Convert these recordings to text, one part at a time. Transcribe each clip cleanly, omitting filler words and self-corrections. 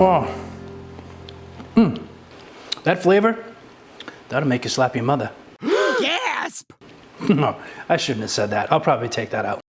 Oh. That flavor, that'll make you slap your mother. Gasp! No, I shouldn't have said that. I'll probably take that out.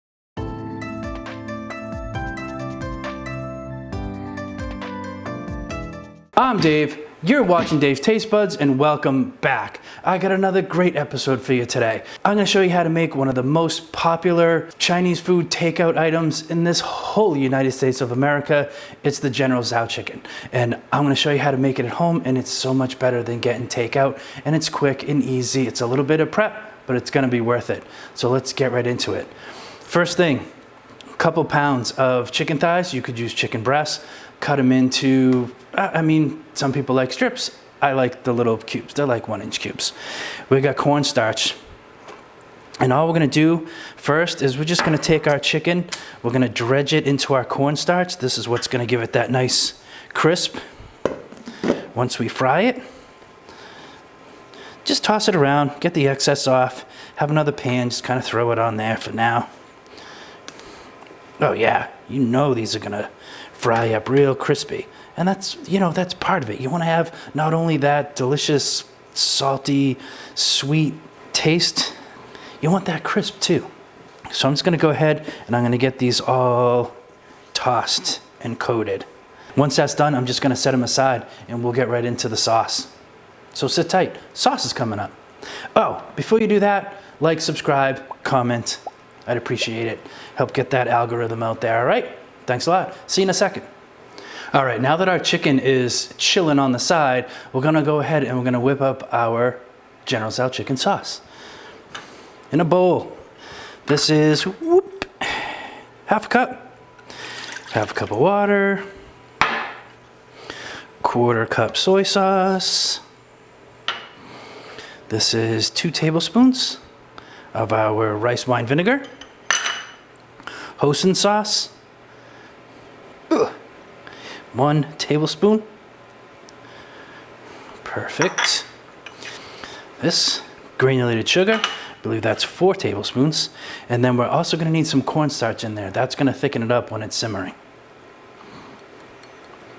I'm Dave. You're watching Dave's Taste Buds, and welcome back. I got another great episode for you today. I'm gonna show you how to make one of the most popular Chinese food takeout items in this whole United States of America. It's the General Tso chicken. And I'm gonna show you how to make it at home, and it's so much better than getting takeout. And it's quick and easy. It's a little bit of prep, but it's gonna be worth it. So let's get right into it. First thing, a couple pounds of chicken thighs. You could use chicken breasts. Cut them into, some people like strips. I like the little cubes. They're like 1-inch cubes. We got cornstarch. And all we're gonna do first is we're just gonna take our chicken, we're gonna dredge it into our cornstarch. This is what's gonna give it that nice crisp. Once we fry it, just toss it around, get the excess off, have another pan, just kind of throw it on there for now. Oh yeah, you know these are gonna fry up real crispy. And that's part of it. You wanna have not only that delicious, salty, sweet taste, you want that crisp too. So I'm just gonna go ahead and I'm gonna get these all tossed and coated. Once that's done, I'm just gonna set them aside and we'll get right into the sauce. So sit tight, sauce is coming up. Oh, before you do that, like, subscribe, comment. I'd appreciate it. Help get that algorithm out there, all right? Thanks a lot. See you in a second. All right, now that our chicken is chilling on the side, we're gonna go ahead and we're gonna whip up our General Tso chicken sauce. In a bowl, this is half a cup of water, 1/4 cup soy sauce. This is 2 tablespoons of our rice wine vinegar, Hoisin sauce, 1 tablespoon. Perfect. This granulated sugar, I believe that's 4 tablespoons. And then we're also gonna need some cornstarch in there. That's gonna thicken it up when it's simmering.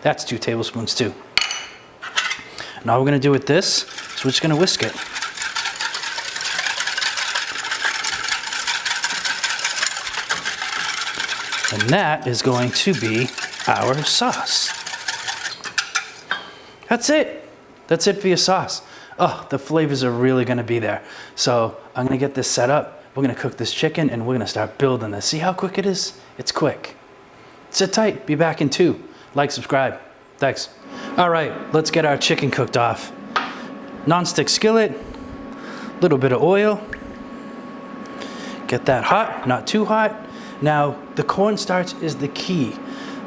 That's 2 tablespoons too. And all we're gonna do with this is we're just gonna whisk it. And that is going to be our sauce. That's it. That's it for your sauce. Oh, the flavors are really gonna be there. So I'm gonna get this set up. We're gonna cook this chicken and we're gonna start building this. See how quick it is? It's quick. Sit tight, be back in 2. Like, subscribe. Thanks. All right, let's get our chicken cooked off. Non-stick skillet, little bit of oil. Get that hot, not too hot. Now, the cornstarch is the key.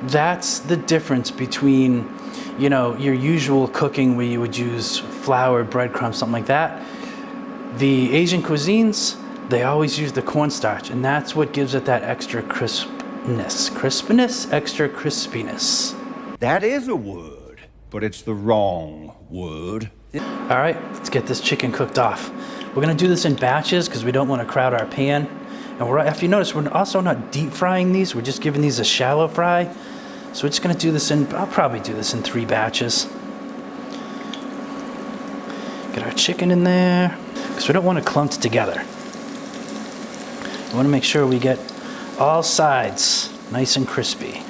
That's the difference between, your usual cooking where you would use flour, breadcrumbs, something like that. The Asian cuisines, they always use the cornstarch, and that's what gives it that extra crispness. Extra crispiness. That is a word, but it's the wrong word. All right, let's get this chicken cooked off. We're gonna do this in batches because we don't want to crowd our pan. And if you notice, we're also not deep frying these. We're just giving these a shallow fry. So we're just gonna do this I'll probably do this in 3 batches. Get our chicken in there, because we don't want it clumped together. We wanna make sure we get all sides nice and crispy.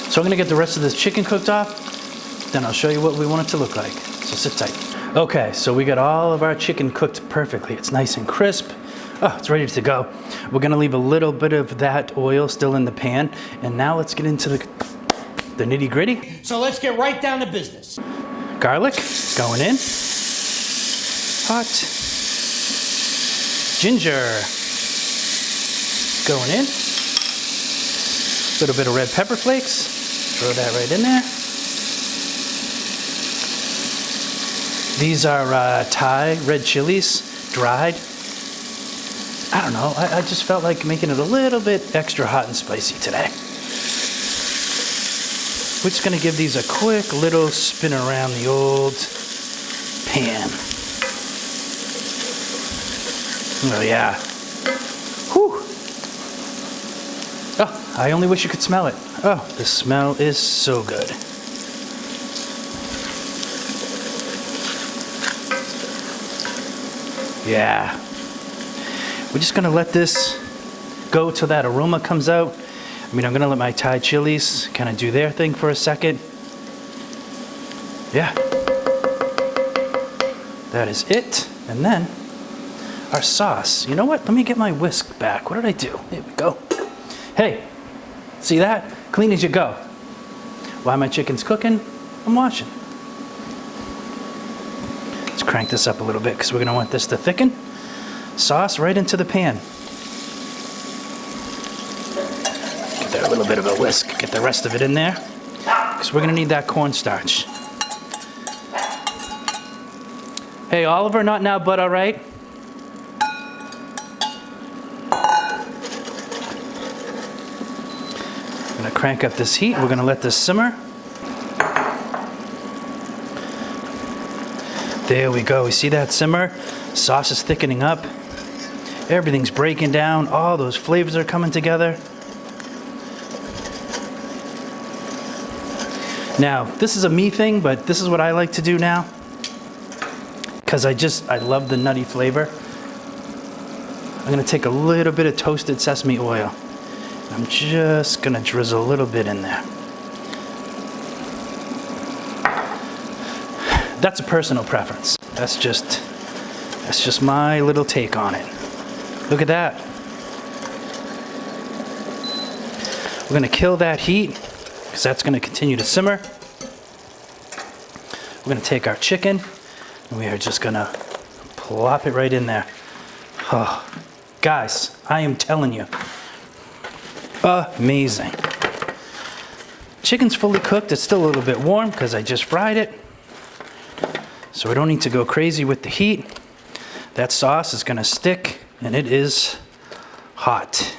So I'm gonna get the rest of this chicken cooked off, then I'll show you what we want it to look like. So sit tight. Okay, so we got all of our chicken cooked perfectly. It's nice and crisp. Oh, it's ready to go. We're gonna leave a little bit of that oil still in the pan, and now let's get into the nitty gritty. So let's get right down to business. Garlic going in. Hot. Ginger going in. A little bit of red pepper flakes. Throw that right in there. These are Thai red chilies, dried. I don't know, I just felt like making it a little bit extra hot and spicy today. We're just gonna give these a quick little spin around the old pan. Oh yeah. Whew. Oh, I only wish you could smell it. Oh, the smell is so good. Yeah. We're just gonna let this go till that aroma comes out. I mean, I'm gonna let my Thai chilies kind of do their thing for a second. Yeah. That is it. And then our sauce. You know what? Let me get my whisk back. What did I do? There we go. Hey, see that? Clean as you go. While my chicken's cooking, I'm washing. Let's crank this up a little bit because we're gonna want this to thicken. Sauce right into the pan. Give that a little bit of a whisk. Get the rest of it in there because we're gonna need that cornstarch. Hey, Oliver, not now, but all right. I'm gonna crank up this heat. We're gonna let this simmer. There we go. You see that simmer? Sauce is thickening up. Everything's breaking down. All those flavors are coming together. Now, this is a me thing, but this is what I like to do now. Because I love the nutty flavor. I'm gonna take a little bit of toasted sesame oil. I'm just gonna drizzle a little bit in there. That's a personal preference. That's just my little take on it. Look at that. We're gonna kill that heat because that's gonna continue to simmer. We're gonna take our chicken and we are just gonna plop it right in there. Oh, guys, I am telling you, amazing. Chicken's fully cooked. It's still a little bit warm because I just fried it. So we don't need to go crazy with the heat. That sauce is gonna stick and it is hot.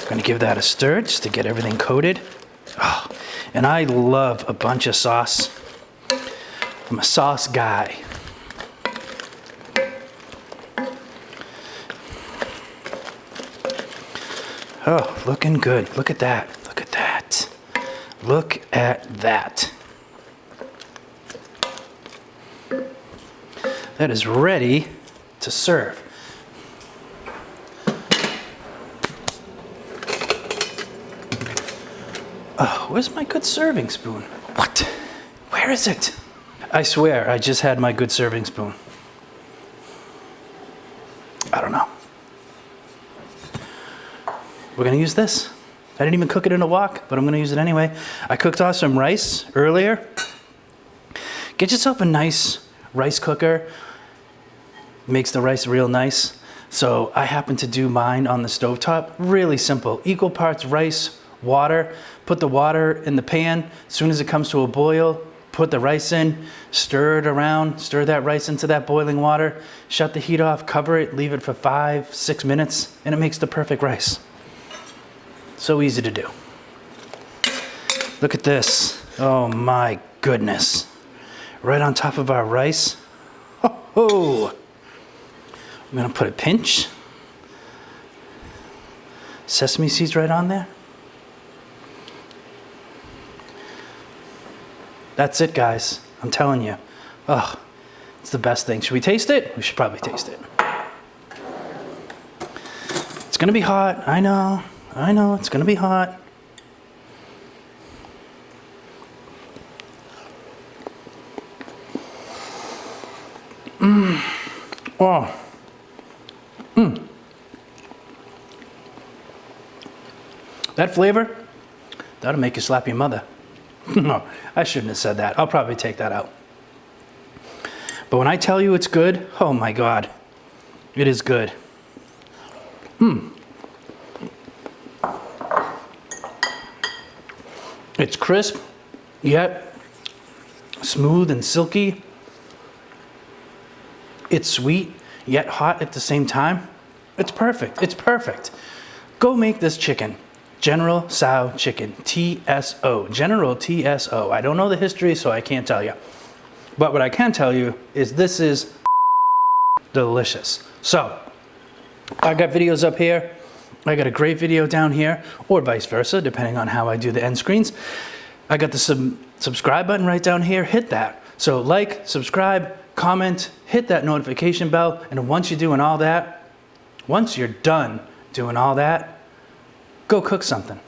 I'm gonna give that a stir just to get everything coated. Oh, and I love a bunch of sauce. I'm a sauce guy. Oh, looking good. Look at that. Look at that. Look at that. That is ready to serve. Oh, where's my good serving spoon? What? Where is it? I swear, I just had my good serving spoon. I don't know. We're gonna use this. I didn't even cook it in a wok, but I'm gonna use it anyway. I cooked off some rice earlier. Get yourself a nice rice cooker. Makes the rice real nice. So I happen to do mine on the stovetop. Really simple. Equal parts rice, water. Put the water in the pan. As soon as it comes to a boil, put the rice in, stir it around, stir that rice into that boiling water, shut the heat off, cover it, leave it for 5-6 minutes, and it makes the perfect rice. So easy to do. Look at this. Oh my goodness. Right on top of our rice. Oh, I'm gonna put a pinch. Sesame seeds right on there. That's it, guys. I'm telling you. Oh, it's the best thing. Should we taste it? We should probably taste it. It's gonna be hot. I know, it's gonna be hot. Oh. That flavor, that'll make you slap your mother. No, I shouldn't have said that. I'll probably take that out. But when I tell you it's good, oh my God, it is good. It's crisp, yet smooth and silky. It's sweet, yet hot at the same time. It's perfect. It's perfect. Go make this chicken. General Tso chicken. TSO. General TSO. I don't know the history, so I can't tell you. But what I can tell you is this is delicious. So, I got videos up here. I got a great video down here, or vice versa, depending on how I do the end screens. I got the subscribe button right down here. Hit that. So like, subscribe, comment, hit that notification bell, and once you're doing all that, once you're done doing all that, go cook something.